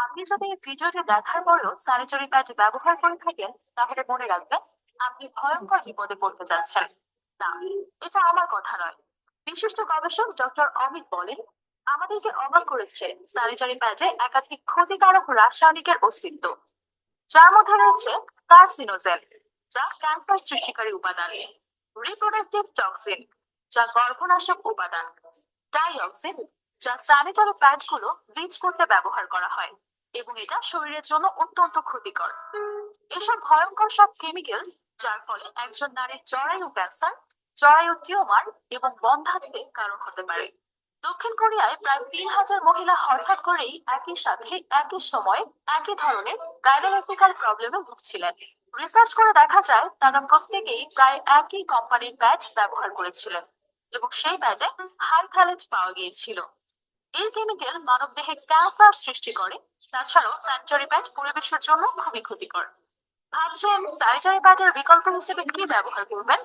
আপনি যদি এই ভিডিওটি দেখার পরেও স্যানিটারি প্যাড ব্যবহার করে থাকেন, তাহলে মনে রাখবেন আপনি ভয়ঙ্কর বিপদে পড়তে যাচ্ছেন। না, এটা আমার কথা নয়। বিশিষ্ট গবেষক ডক্টর অমিত বলেন, আমাদেরকে অবাক করেছে স্যানিটারি প্যাডে একাধিক ক্ষতিকারক রাসায়নিকের অস্তিত্ব, যার মধ্যে রয়েছে কার্সিনোজেন, যা ক্যান্সার সৃষ্টিকারী উপাদান; রিপ্রোডাক্টিভ টক্সিন, যা গর্ভনাশক উপাদান; ডাইঅক্সিন, যা স্যানিটারি প্যাডগুলো ব্লিচ করতে ব্যবহার করা হয়, এবং এটা শরীরের জন্য অত্যন্ত ক্ষতিকর। এসব ভয়ঙ্কর সব কেমিক্যাল, যার ফলে একজন নারীর জরায়ু ক্যান্সার, জরায়ু টিউমার এবং বন্ধ্যাত্বের কারণ হতে পারে। দক্ষিণ কোরিয়ায় প্রায় 3,000 মহিলা হঠাৎ করেই একই সাথে একই সময় একই ধরনের গাইনোকোলজিক্যাল প্রবলেমে ভুগছিলেন। রিসার্চ করে দেখা যায় তারা প্রত্যেকেই প্রায় একই কোম্পানির প্যাড ব্যবহার করেছিলেন, এবং সেই প্যাডে হাই ফ্যালেট পাওয়া গিয়েছিল। এই কেমিক্যাল মানবদেহে ক্যান্সার সৃষ্টি করে। তাছাড়াও স্যানিটারি প্যাড পরিবেশের জন্য খুবই ক্ষতিকর। ভাবছেন স্যানিটারি প্যাডের বিকল্প হিসেবে কি ব্যবহার করবেন?